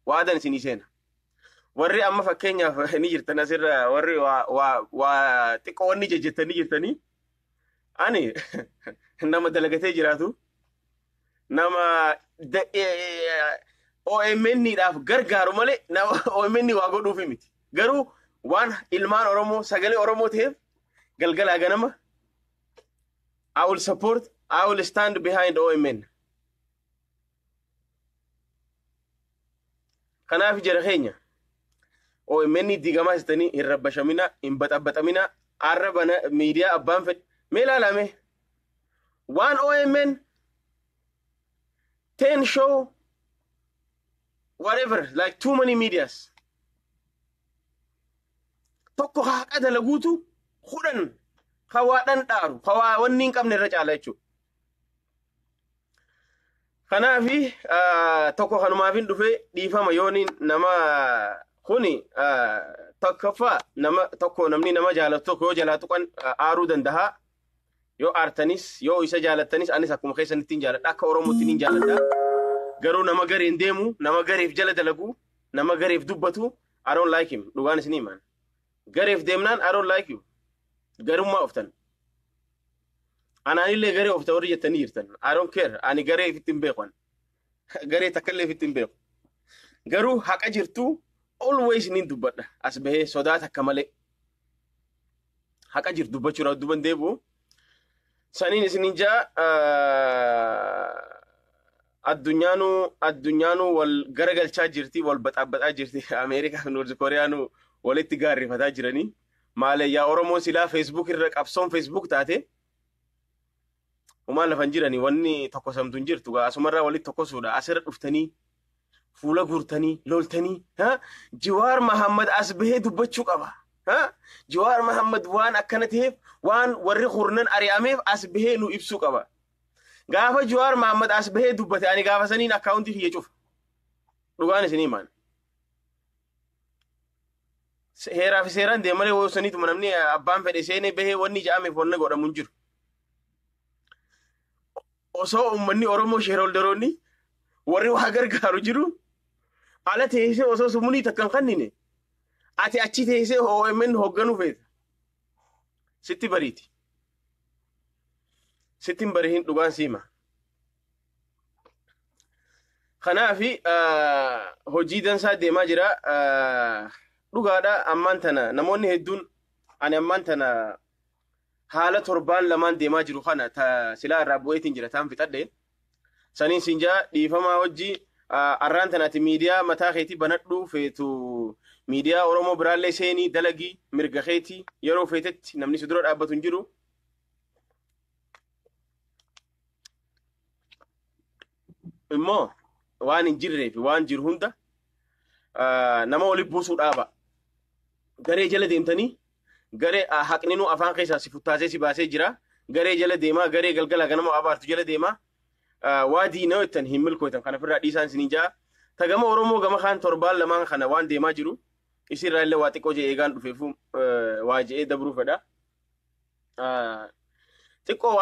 waadan isinii seena warri amma fakkeenyaaf ni jirtan asirra warri waa xiqqoo wanni jejjettanii jirtanii ani nama dalagatee jiraatu nama OMN dhaaf gargaaru malee nama OMN waa godhuufi miti garuu waan ilmaan Oromoo sagalee Oromoo ta'eef galgala ganama I will support I will stand behind OMN kanaaf jira keenya OMN digamaa istanii hin rabbashamina hin baxabaxamina arrabana media abbaan fed meelaalame one OMN 10 show whatever like too many medias tokko haqa dalaguutu kudhan kawaadhan dhaaru kawaa wanni hin qabne irra caala jechuudha kanaafi tokko kanumaafin dhufee dhiifama yooniin nama kuni tokkoffaa nama tokko namni nama jaalatu tokko yoo jalaatu kan aaruu danda'a yoo aartanis yoo isa jaalattanis anis akkuma keessanittiin jaaladha akka Oromootiin hin jaaladha garuu nama gareen deemu nama gareef jala dalagu nama gareef dubbatu I don't like him dhugaan isinii man gareef deemnaan I don't like you garummaa oftan anaanillee garee ofta warri jettanii jirtan I don't care ani gareef ittiin beekan garee takkallee ittiin beeku garuu haqa jirtu always nin dubbadha as bahee sodaa takka malee haqa jirtu dubbachuudhaaf dubban deebi'u saniin isinin jaa addunyaanu wal garagalchaa jirti wal baxaabbaxaa jirti Ameerikaa fi Noorz Kooriyaanu walitti gaarrifataa jiranii maalee yaa Oromoo silaa Facebook irra qabsoon Facebook taate umaan lafan jiranii wanni tokko samtuun jirtu asumarraa walitti tokkosuudha asirra dhuftanii fuula guurtanii loltanii Jawaar Mohammad as bahee dubbachuu qaba Jawaar Mohammad waan akkana ta'eef waan warri hurnan ari'ameef as bahee nu ibsuu qaba gaafa Jawaar Mohammad as bahee dubbate ani gaafa saniin akkaawuntii kiyya cufa dhugaan isinii maan heeraa fi seeraan deemalee woo saniituma namni abbaan fedhe seenee bahee wanni ja'ameef wanna godhamu hin jiru osoo ummanni Oromoo sheerolderoonni warri waa gargaaru jiru ala teessee osoo sumunii takkan kannine ati achi teessee OMN hoogganuu feeta sitti bariiti sittin barihin dhugaan siima kanaafi hojii dansaa deemaa jira dhugaadha ammaan tana namoonni hedduun ani ammaan tana haala torbaan lamaan deemaa jiru kana silaa irraa bu'eetiin jira taan fixadhe saniin sinjaa dhiifamaa hojii arraan tanaati miidiyaa mataa keetii banadhuu feetu miidiyaa Oromoo biraallee seenii dalagii mirga keetii yeroo feetetti namni si dura dhaabbatu hin jiru immoo waan hin jirreefi waan jiru hunda nama walitti buusuu dhaaba garee jala deemtanii garee haqninuu afaan keessaa si futtaasee si baasee jira garee jala deemaa garee galgala ganama abaartu jala deemaa waa diinoo ittan hin milkootan kana firraa dhiisaan isiniin jaa tagama Oromoo gama kaan torbaan lamaan kana waan deemaa jiru isirraa illee waa xiqqoo jee eegaan dhufeefu waa je'ee dabruu fedha xiqqoo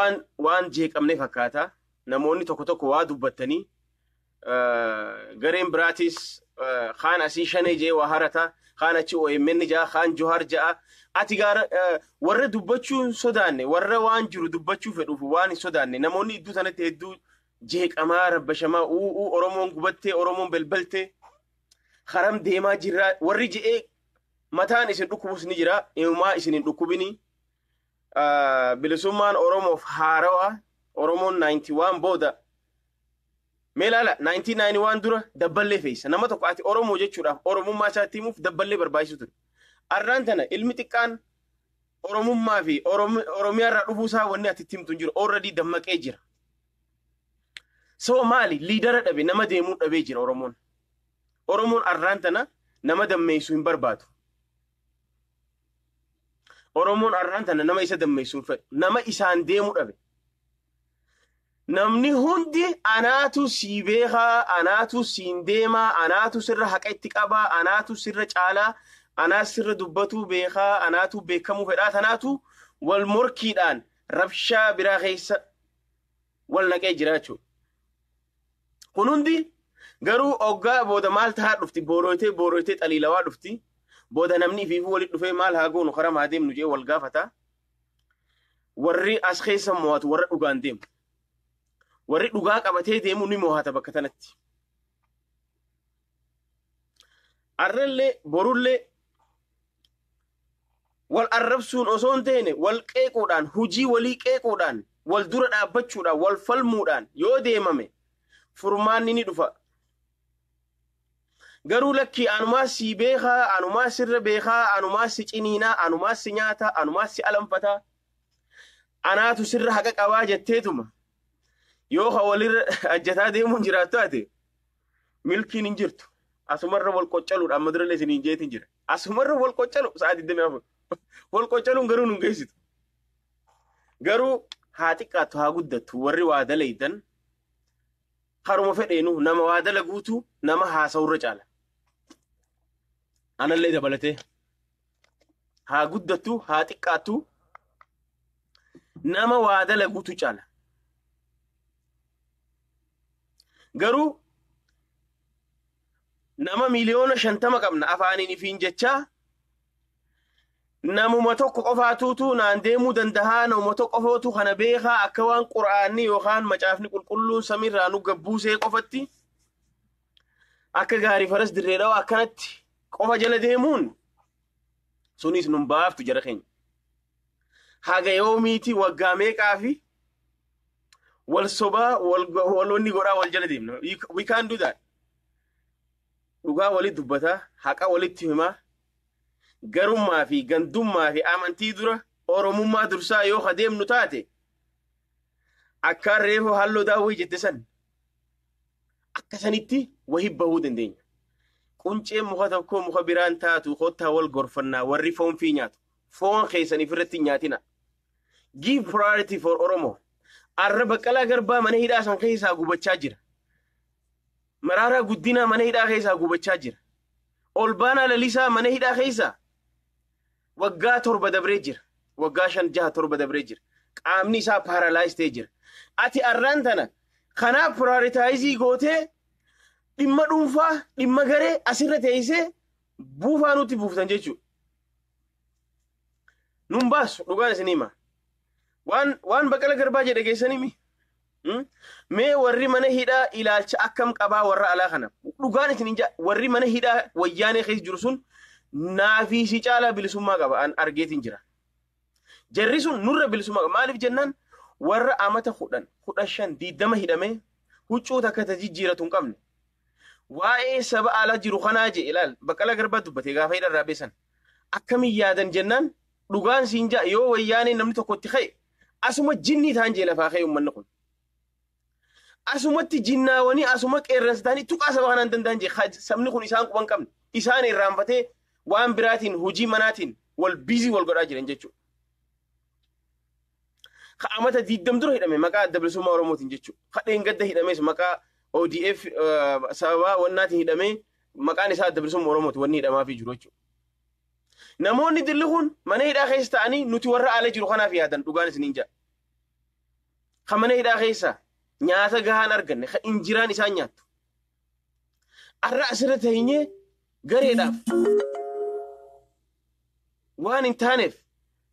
waan jeeqamne fakkaata namoonni tokko tokko waa dubbattanii gareen biraatis kaan asii shanee jee waa harata kaan achi OMN jaa kaan Johaar jaa ati gaara warra dubbachuu sodaanne warra waan jiru dubbachuu fedhuuf waan hin sodaanne namoonni iddoo sanatti hedduu jeeqamaa rabbashamaa Oromoon gubattee Oromoon belbaltee haram deemaa jirra warri je'ee mataan isin dhukkubus ni jira imaa isin hin dhukkubini bilisummaan Oromoof haarawaa Oromoon 91 booda meelaala 1991 dura dabballee feessa nama tokko ati Oromoo jechuudhaaf Oromummaa isaatti himuuf dabballee barbaachisu ture arraan tana ilmi xiqqaan Oromummaa fi Oromiyaarraa dhufuusaa wanni ati himtu hin jiru already dammaqee jira so maali liidara dhabe nama deemuu dhabee jira Oromoon arraan tana nama dammeessuu hin barbaadu Oromoon arraan tana nama isa dammeessuu hin fedhu nama isaan deemuu dhabe namni hundi anaatu sii beekaa anaatu siin deemaa anaatu sirra haqa itti qabaa anaatu sirra caalaa anaa sirra dubbatu beekaa anaatu beekamuu fedhaa tanaatu wal morkiidhaan rabshaa biraa keessa wal naqee jira jechuudha kun hundi garuu oggaa booda maal tahaa dhufti booroytee xaliilawaa dhufti booda namni fiifuu walit dhufee maal haa goonu karaa maa deemnu jee wal gaafata warri as keessa mo'atu warra dhugaan deemu warri dhugaa qabatee deemu ni mo'ata bakka tanatti arrallee borullee wal arrabsuun osoo hin teene wal qeequudhaan hujii walii qeequudhaan wal dura dhaabbachuudhaan wal falmuudhaan yoo deemame furmaanni ni dhufa garuu lakkii anumaa si beekaa anumaa sirra beekaa anumaa si ciniinaa anumaa si nyaataa anumaa si alanfataa anaatu sirra haqa qabaa jetteetuma yoo walirra ajjataa deemuun jiraattu ate milkiin hin jirtu asumarra wal qoccaluudhaan madralee isiniin jeetiin jira asumarra wal qoccalu sa'aatii 24 wal qoccaluun garuu nun geessitu garuu haa xiqqaattu haa guddattu warri waa dalaydan haruma fedheenu nama waa dalaguutu nama haasawurra caala anallee dabalatee haa guddattu haa xiqqaattu nama waa dalaguutu caala garuu nama miliyoona 50 qabna afaaniin ifiin jechaa namuma tokko qofaatuutu naan deemuu dandahaa namuma tokko qofootu kana beekaa akka waan quraanni yookaan macaafni qulqulluun samiirraa nu gabbuusee qofatti akka gaarii faras dirreedhawa akkanatti qofa jala deemuun sunis nun baaftu jara keenya haga yoomiiti waggaa meeqaa fi wal sobaa walonni godhaa wal jala deemna we can't do that dhugaa walit dubbataa haqa walitti himaa garummaa fi gandummaa fi amantii dura oromummaa dursaa yoo hadeemnu taate akka reefo halloo daawwii jette san akkasanitti wahib bahuu dandeenya quncee muka tokko muka biraan taatu kottaa wal gorfannaa warri foon fi nyaatu foon keessaniif irratti nyaatina give priority for Oromo arra Baqqalaa Garbaa mana hidhaa san keessaa gubachaa jira Maraaraa Guddinaa mana hidhaa keessaa gubachaa jira Olbaanaa Lalisaa mana hidhaa keessaa waggaa 7 dabree jira waggaa 5-6 dabree jira qaamni isaa paralyzed ta'ee jira ati arraan tana kanaaf prioritize gootee dhimma dhuunfaa dhimma garee asirra teessee buufaa nutti buuftan jechuudha nun baasu dhugaan isinima waan Baqqalaa Garbaa jedhe geessanimi mee warri mana hidhaa ilaalcha akkam qabaa warra alaa kana dhugaan isin warri mana hidhaa wayyaanee keessa jiru sun naafi si caalaa bilisummaa qaba an argeetiin jira jarri sun nurra bilisummaa qaba maaliif jennaan warra amata 10 15 20 hidhamee huccuu takka tajijjiiratu hin qabne waa'ee saba ala jiru kanaa je ilaal Baqqalaa Garbaa dubbate gaafa hidharraa beesan akkamiin yaadan jennaan dhugaan siin jaa yoo wayyaanee namni tokko itti ka'e asuma jinni taan jee lafaa ka'e ummanni kun asumatti jinnaawanii asuma qeerransa taanii tuqaa saba kanaan danda'an jee sabni kun isaan quban qabne isaan irraanfatee waan biraatiin hujii manaatiin wal biizii wal godhaa jiran jechuudha. Ka amata 20 dura hidhame maqaa adda bilisummaa Oromootiin jechuudha. Kadheen gadda hidhames maqaa ODF sababa wannaatiin hidhamee maqaan isaa adda bilisummaa Oromooti wanni hidhamaa fi jiru jechuudha. Namoonni dilli kun mana hidhaa keessa ta'anii nuti warra ala jiru kanaaf yaadan dhugaan isiniin jaa. Ka mana hidhaa keessa nyaata gahaan arganne ka injiraan isaan nyaattu. Arra asirra teenyee gareedhaaf waan hin taaneef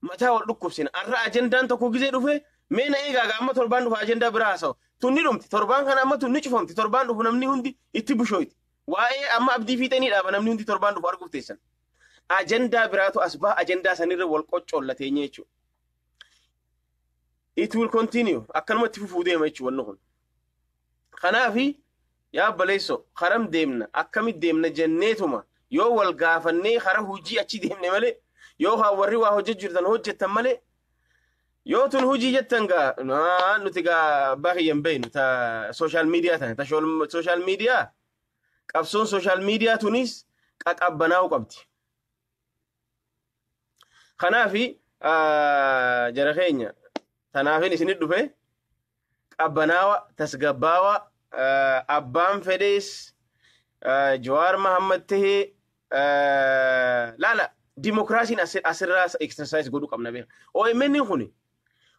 mataa wal dhukkubsina arra ajendaan tokko gizee dhufe mee na eegaa amma torbaan dhufa ajendaa biraa haasa'u tunni dhumti torbaan kana amma tunni cufamti torbaan dhufu namni hundi itti bushooyti waa'ee amma abdii fiixanii dhaaba namni hundi torbaan dhufu arguuf teessan ajendaa biraatu as ba'a ajendaa sanirra wal qoccoollateenya jechuudha. It will continue akkanumatti fufuu deema jechuudha wanni kun. Kanaafi yaa baleesso karam deemna akkamit deemna jenneetuma yoo wal gaafannee kara hujii achi deemne malee yoo warri waa hojjetan hojjetan malee yoo tun hujii jettan gaa nuti gaa baay'een beeynu ta social media ta social media qabsoon social media tunis qaqabbanaa'u qabdi. Kanaafi jara keenya tanaafin isinit dhufe qabbanaawa tasgabbaawa abbaan fedhees Jawaar Mohammad tahee laala dimokiraasiin asirraa exercise godhuu qabna beeka. OMN kun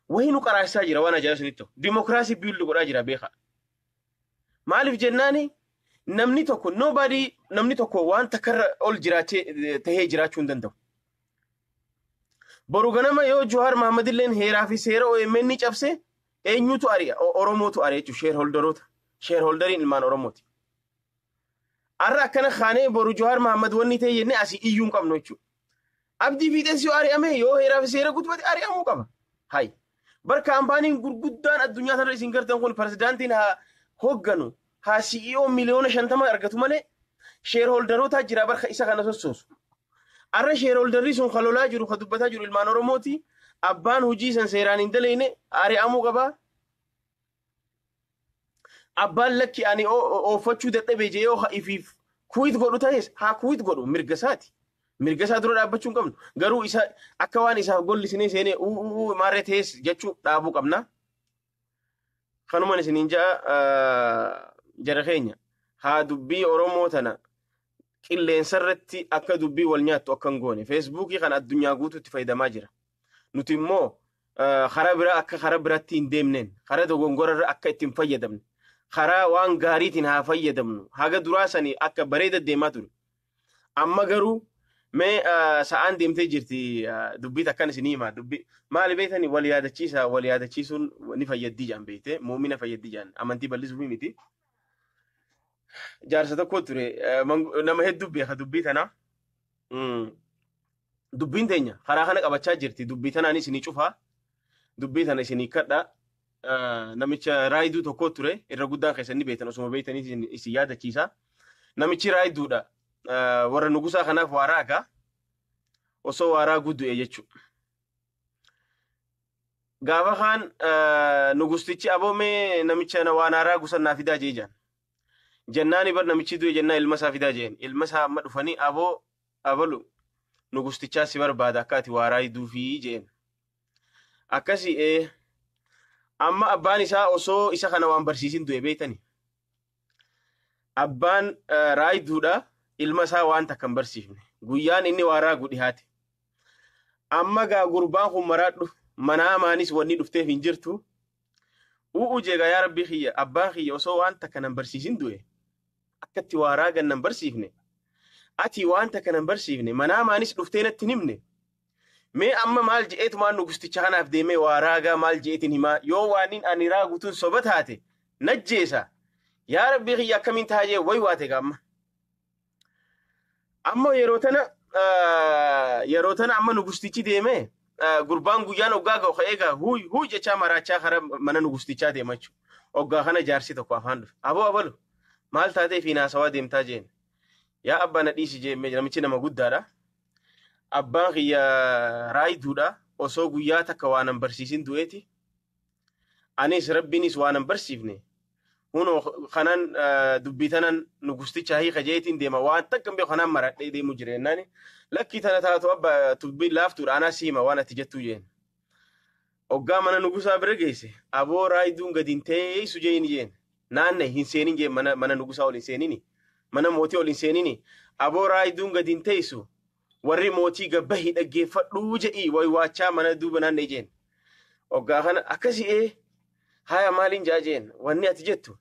wayii nu qaraasaa jira waan ajaa'ibsiisu dimokiraasii biildu godhaa jira beeka. Maaliif jennaani namni tokko nobody namni tokko waan takarra ol jiraachee tahee jiraachuu hin danda'u. Boru ganama yoo Jawaar Mohammed illeen heeraa fi seera OMN ni cabse eenyutu ari'a Oromootu ari'a jechuudha shareholderiin ilmaan Oromooti. Arra akkana khaanee boru Jawaar Mohammed wanni ta'e jennee asii iyyuu hin qabnu jechuudha. Abdii fiixees yoo ari'ame yoo heeraa fi seera guutumatti ari'amuu qaba. Hayi. Bar kaampaaniin gurguddaan addunyaa kanarra isin gartan kun pirezidaantiin haa hogganu haa CEO miliyoona 50 argatu malee shareholderoota jira barka isa kana sossoosu. Arra shareholderri sun kalolaa jiru ka dubbataa jiru ilmaan Oromooti abbaan hojii san seeraan hin daleeyne ari'amuu qaba. Abbaan lakki ani oofachuu dadhabee jee yoo ifiif kuwit godhu ta'es haa kuwit godhu mirga isaati. Mirga isaa dura dhaabbachuu hin qabnu. Garuu isa akka waan isaaf gollisinee seenee maarree ta'es jechuu dhaabuu qabna. Kanumaan isiniin ja'a jara keenya haa dubbii Oromoo tana qilleensarratti akka dubbii wal nyaattu akka hin goone feesbuukii kan addunyaa guutuutti fayyadamaa jira. Nuti immoo karaa biraa akka karaa biraatti hin deemneen karaa dogongorarra akka ittiin fayyadamne karaa waan gaariitiin haa fayyadamnu haga duraa sanii akka bareeda deemaa ture. Amma garuu mee sa'aan deemtee jirti dubbii takkan isinii himaa dubbii maali beekani wal yaadachiisuun ni fayyaddii jaan beekte muumina fayyaddii jaan amantii bal'isuuf miti. Jaarsa tokko ture nama hedduu beeka dubbii tana dubbiin teenya karaa kana qabachaa jirti dubbii tanaan isinii cufaa dubbii tana isinii kadha namicha raayiduu tokko ture irra guddaan keessanni beektan osuma beektanii isin yaadachiisa namichi raayiduudha warra nugusaa kanaaf waaraa akka osoo waaraa guddu'e jechuudha. Gaafa kaan nugustichi aboomee namicha waan haaraa gusannaaf fidaa jee jaan. Jennaani bar namichi du'e jennaa ilma isaa fidaa jeen ilma isaa amma dhufanii abalu nugustichaa si barbaada akka ati waaraa hiduufii jeen akkasi amma abbaan isaa osoo isa kana waan barsiisin du'e beektani abbaan raayiduudha ilma isaa waan takka hin barsiifne guyyaan inni waaraa gudhihaate amma gaa gurbaan kun maraadhu manaa maanis wanni dhufteef hin jirtu jeega yaa rabbii kiyya abbaan kiyya osoo waan takka hin barsiisin du'e akkatti waaraa gannan barsiifne ati waan takka hin barsiifne manaa maanis dhuftee natti himne mee amma maal je'eetumaan nugusticha kanaaf deemee waaraagaa maal je'eetiin himaa yoo waanin ani raagutuun soba taate najjeesa yaa rabbii kiyya akkamiin taajee way waate gaamma amma yeroo tana amma nugustichi deemee gurbaan guyyaan oggaa ga'u ka'eegaa huy jechaa maraachaa kara mana nugustichaa deemachuu oggaa kana jaarsi tokko afaan dhufe abalu maal taatee fi naasawaa deemtaa jeen yaa abbaa na dhiisi jeemee namichi nama guddaadha abbaan kiyya raayiduudha osoo guyyaa takka waan hin barsiisin du'eeti anis rabbiinis waan hin barsiifne huno kanan dubbii tanan nugusticha hiika jeetiin deema waan takka beeku kanaan maradhee deemu jireennaani lakki tana taatu abba tubbii laaftuudha anaa siima waan ati jettuu jeen oggaa mana nugusaa bira geesse aboo raayiduun gadiin teessu jeeni jeen naanne hin seenin jeen mana nugusaa ol hin seenini mana mootii ol hin seenini aboo raayiduun gadiin teessu warri mootii gabbahi dhaggeeffadhuu jedhii waywaachaa mana duuba naanne jeen oggaa kana akkasi haya maalin jaajeen wanni ati jettu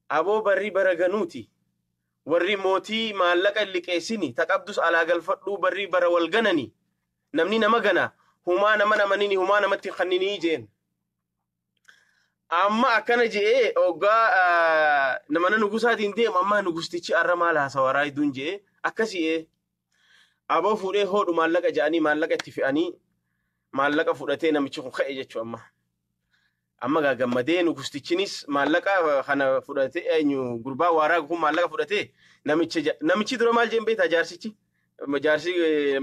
aboo barri baraganuuti warri mootii maallaqa liqeessini taqabdus alaa galfadhuu barri bara wal ganani namni nama gana humaa nama namanini humaa namatti kannini jeen amma akkana je'ee oggaa namana nugusaatiin deemu amma nugustichi arra maal haasawa raayiduun je'ee akkasi aboo fuudhee hoodhu maallaqa ja'anii maallaqa itti fe'anii maallaqa fudhatee namichi kun ka'e jechuu amma gaa gammadee nugustichinis maallaqa kana fudhatee eenyu gurbaa waaraa kun maallaqa fudhatee namichi dura maal jeen beektaa jaarsi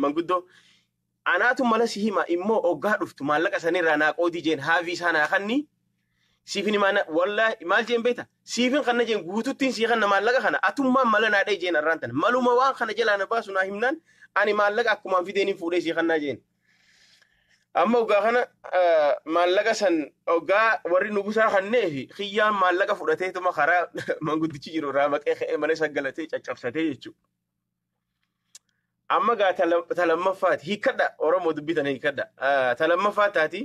manguddoo anaatu mala si hima immoo oggaa dhuftu maallaqa sanirraa naa qoodii jeen haafii isaa naa kanni siifin maana wallahi maal jeen beektaa siifin kana jeen guututtiin sii kana maallaqa kana atummaan mala naa dhee jeen arraan tana maluma waan kana jalaa na baasu naa himnaan ani maallaqa akkumaan fideeniin fuudhee sii kannaa jeen amma oggaa kana maallaqa san oggaa warri nugusaa kanneefi kiyyaan maallaqa fudhateetuma karaa manguddichi jiru irraa maqee ka'ee mana saggalatee caccabsatee jechuudha. Amma gaa talammaffaati hiikkadha Oromoo dubbitan hiikkadha talammaffaat taati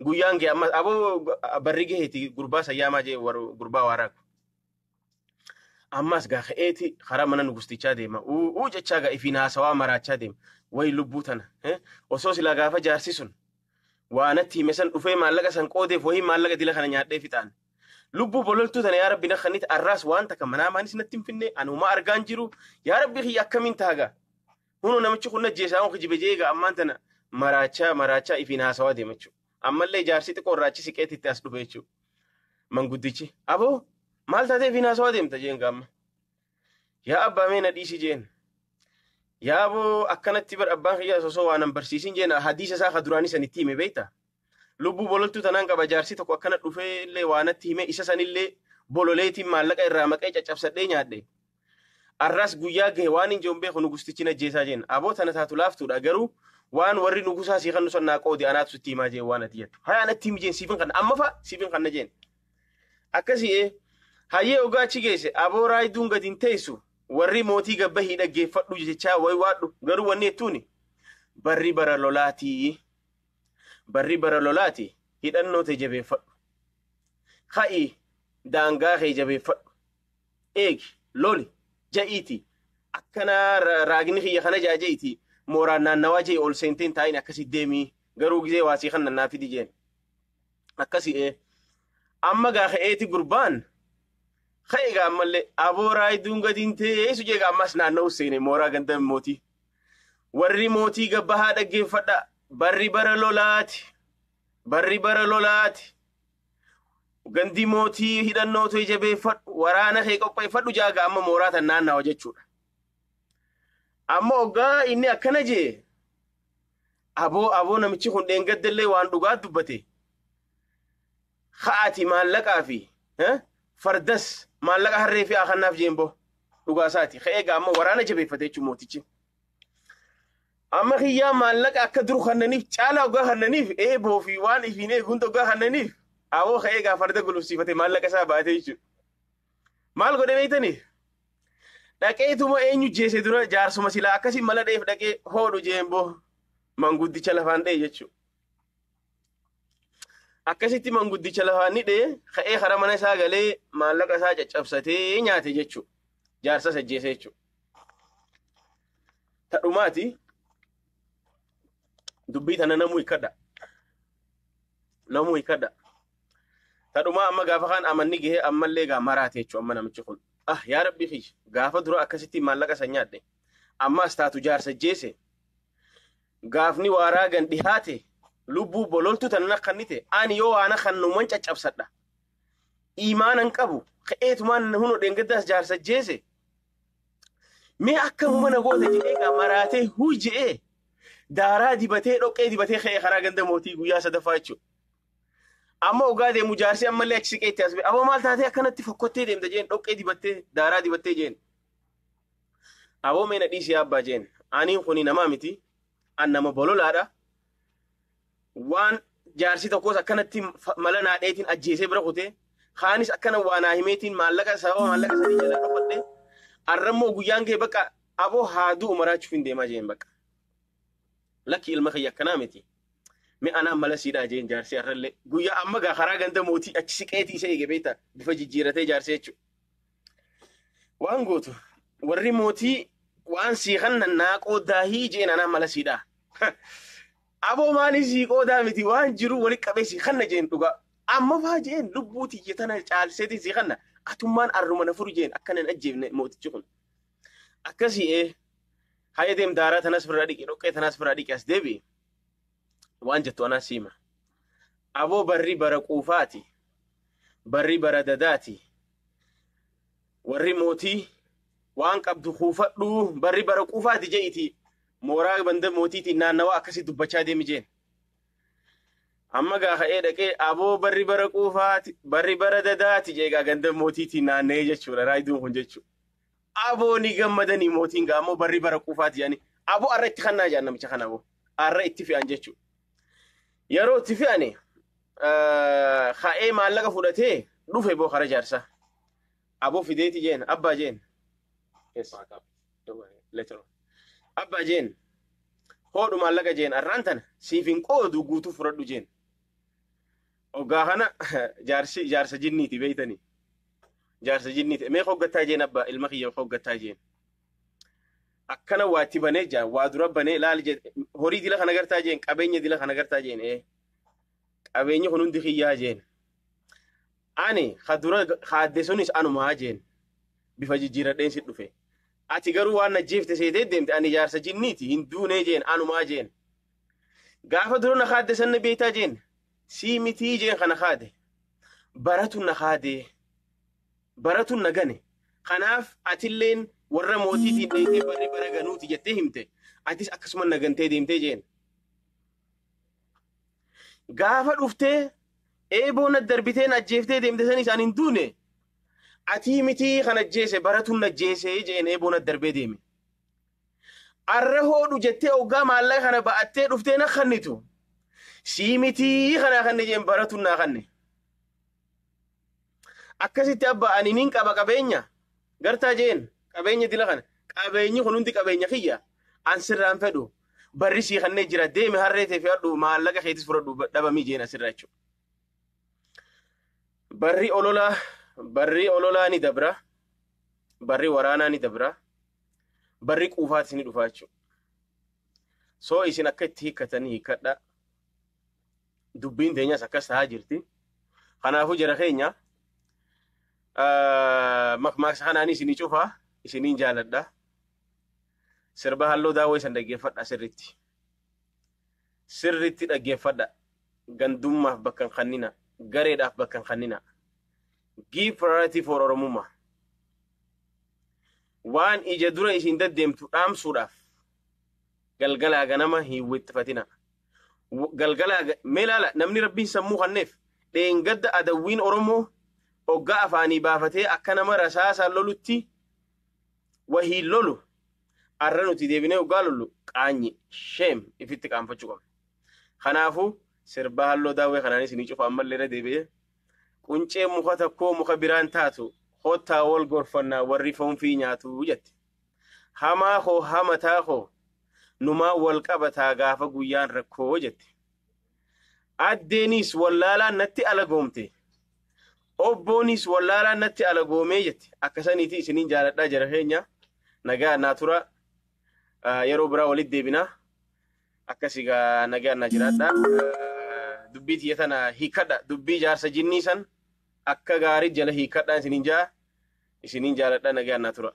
guyyaan gee amma aboo barri gaheeti gurbaa sayyaamaa jee gurbaa waaraaku. ammas gaa ka'eeti karaa mana nugustichaa deema uu jechaa gaa ifiin haasawaa maraachaa deema wayi lubbuu tana osoo silaa gaafa jaarsi sun waanatti hime san dhufee maallaqa san qoodeef wahii maallaqa dila kana nyaadhee fixaan lubbuu bololtuu tana yaa rabbi na kannitti arraas waan takka manaa maanis natti hin finne anuma argaan jiru yaa rabbi kiyya akkamiin taagaa hunu namichi kun ajjeesaa on kijibe jeega ammaan tana maraachaa ifiin haasawaa deema jechuudha ammallee jaarsi xiqqoo irraachi siqeetitti as dhufe jechuudha manguddichi aboo maal taatee ifiin haasawaa deemta jeen gaamma yaa abbaa mee na dhiisi jeen yaa aboo akkanatti bar abbaan kiyyaa osoo waan barsiisin jeen hadiisa isaa ka duraanii sanitti hime beekta lubbuu bololtuu tanaan qaba jaarsi tokko akkana dhufee illee waanatti hime isa sanillee bololeetiin maallaqa irraa maqee caccabsadhee nyaadhe arras guyyaa gahe waan hin joon beeku nugustichi ajjeesaa jeen aboo tana taatu laaftuudha garuu waan warri nugusaa sii kan nusannaa qoodi anaatu sitti himaa jeen waan ati jettu haya anatti himi jeen siifin kanna amma fa siifin kanna jeen akkasii hayyee ogaa achi geesse aboo raayiduun gadi hin teessu warri mootii gabbahii dhaggeeffadhu jechaa way waadhu garuu wanni jettuuni barri bara lolaati hidhannoo ta'e jabeeffadhu ha'i daangaa kee jabeeffadhu eegi loli ja'iiti akkana raagni kiyya kana jaajeeti mooraan naannawaa jee ol seenteen taa'in akkasi deemii garuu gizee waasii kan nannaa fidi jeen akkasi amma gaa ka'eeti gurbaan ka'e gaa ammallee aboo raayiduun gadiin teessu jee gaa ammas naanna'u seene mooraa ganda mootii warri mootii gabbahaa dhaggeeffadha barri bara lolaati gandi mootii hidhannoo ta'e jabeeffadhu waraana kee qopheeffadhu jaaga amma mooraa tan naannawa jechuudha amma ogaa inni akkana jee aboo namichi kun dheengaddallee waan dhugaa dubbate haati maallaqaa fi fardas maallaqa harree fi akannaaf jeenbo dhugaasaati ka'ee gaa amma waraana jabeeffate jechuun mootichi amma kiyyaa maallaqa akka duru kannaniif caalaa ogaa kannaniif eeboo fi waan ifiin eeguun ogaa kannaniif aboo ka'ee gaa farda gulufsiifate maallaqa isaa baatee jechuudha maal godhe beeytaniif dhaqeetuma eenyu jeese dura jaarsuma silaa akkasii mala dheef dhaqee hoodhu jeenbo manguddicha lafaan dhee jechuudha akkasitti manguddicha lafaan ni dhee ka'ee kara mana isaa galee maallaqa isaa caccabsatee nyaate jechuudha jaarsa sajjeese jechuudha tadhumaati dubbii tana namuu hikkadha tadhumaa amma gaafa kaan amanni gahee ammallee gaa maraate jechuudha amma namichi kun yaa rabbi kiyya gaafa dura akkasitti maallaqa san nyaadhe ammas taatu jaarsa jeese gaafni waaraa gan dhihaate lubbuu bololtu tanan akkannite ani yoo waan kannuman caccabsadha iimaanan qabu ka'eetumaan huno dheengaddaas jaarsa jeese mee akka mana goota jedhee gaa maraatee hujje'ee daaraa dibatee dhoqqee dibatee ka'ee karaa ganda mootii guyyaa sadaffaa jechuudha amma ogaa deemu jaarsi ammallee achi siqeetti as aboo maal taatee akkanatti fokkottee deemta jeen dhoqqee dibattee daaraa dibattee jeen aboo mee na dhiisi abbaa jeen aniin kuni namaa miti an nama bololaadha waan jaarsi tokkos akkanatti mala naadheetiin ajjeesee bira kutee kaanis akkana waanaa himeetiin maallaqa sababa maallaqa sadii jala dhokadhe arrammoo guyyaan kee bakka aboo haaduu maraachuuf hin deemaa jeen bakka lakki ilma kiyya akkanaa miti mi anaa mala siidhaa jeen jaarsi arrallee guyyaa amma gaa karaa ganda mootii achi siqeetii isa eege beekta bifa jijjiiratee jaarsi jechuudha waan gootu warri mootii waan siiqan naaqoo daahii jeen anaa mala siidhaa aboo maali siiqoodaa miti waan jiru walitti qabee siiqanna jeen dhugaa amma faa jeen lubbuu tiyya tana caalseetii siiqanna atummaan arruma na furu jeen akkanan ajjeefne mootichi kun akkasii haya deem daaraa tanas firaa dhiqe dhoqqee tanas firaa dhiqe as deebi'e waan jettu anaa siima aboo barri bara quufaati barri bara dadaati warri mootii waan qabdu kuufadhu barri bara quufaati je'iti mooraa banda mootiitiin naannawaa akkasii dubbachaa deemi jeen amma gaa ka'ee dhaqee aboo barri bara quufaati barri bara dadaati jeegaa ganda mootiitiin naanna'ee jechuudha raayiduun kun jechuudha aboo ni gammadanii mootiin gaa ammoo barri bara quufaati yaani aboo arra itti kannaa jaan namicha kana aboo arra itti fe'an jechuudha yeroo itti fe'ane ka'ee maallaqa fudhatee dhufe boo kara jaarsa aboo fideeti jeen abbaa jeen abbaa jeen hoodhu maallaqa jeen arraan tana siif hin qoodu guutuu fudhadhu jeen ogaa kana jaarsa jinniiti beeytanii jaarsa jinniti mee hoggataa jeen abba ilma kiyya hoggataa jeen akkana waatti banee jaa waa dura banee laal je horii dila kana gartaa jeen qabeenya dila kana gartaa jeen qabeenyi kun hundi kiyyaa jeen ani khadura khadde sunis anuma jeen bifa jijjiiradheen si dhufe ati garuu waan najjeefte seetee deemte ani jaarsa jinniti hin duunee jeen anuma jeen gaafa dura na khadde sanne beetaa jeen si mitii jeen kana khade baratu na khade baratu na gane kanaaf atilleen warra mootiitiin dheeytee barri bara ganuuti jettee himte atis akkasuma nagantee deemtee jeen gaafa dhuftee eeboon darbiteen ajjeeftee deemte san isaan hin duune ati mitii kana ajjeese baratu na ajjeese jeen eeboon darbee deeme arra hoodhu jettee oggaa maallaqa kana ba'attee dhuftee na kannitu si mitii kana kanne jeen baratu na kanne akkasitti abba ani nin qaba qabeenya gartaa jeen qabeenya dila kana qabeenyi kun hundi qabeenya kiyya an sirraan fedhu barri si kanne jira deeme harreetee fi adhu maallaqa keetis fudhadhu dhabamii jeen asirra jechuudha barri ololaa ni dabra barri waraanaa ni dabra barri quufaatis ni dhufa jechuudha soo isin akka itti hiikkatanii hiikkadha dubbiin teenyas akkas tahaa jirti kanaafuu jara keenya makmaaksa kanaanii isinii cufaa isiniin jaaladha sirba halloo daawwee isan dhaggeeffadha sirritti dhaggeeffadha gandummaaf bakkan kannina gareedhaaf bakkan kannina give priority for oromummaa waan ija dura isin daddeemtu dhaamsuudhaaf galgalaa ganama hin wittifatina galgalaa meelaala namni rabbiin sammuu kanneef dheengadda adawwiin oromoo oggaa afaanii baafatee akka nama rasaasaan lolutti wahii lolu arra nuti deebinee oggaa lolu qaanyi sheem ifitti qaanfachuu qabna kanaafuu sirba halloo daawwee kanaan isinii cufa ammallee irra deebi'ee quncee muka tokkoo muka biraan taatu hottaa wal gorfannaa warri foonfii nyaatu jette hamaa hoo hamataa hoo numaa wal qabataa gaafa guyyaan rakkoo jette addeenis wallaalaan natti alagoomte obboonis wallaalaan natti alagoomee jette akkasaniiti isiniin jaaladhaa jara keenya nagaa naa tura yeroo biraa walitti deebinaa akkasigaa nagaa naa jiraadhaa dubbii tiyya tana hiikadha dubbii jaarsa jinnii san akka gaarii jala hiikadhaan isiniin jaaladhaa nagaa naa tura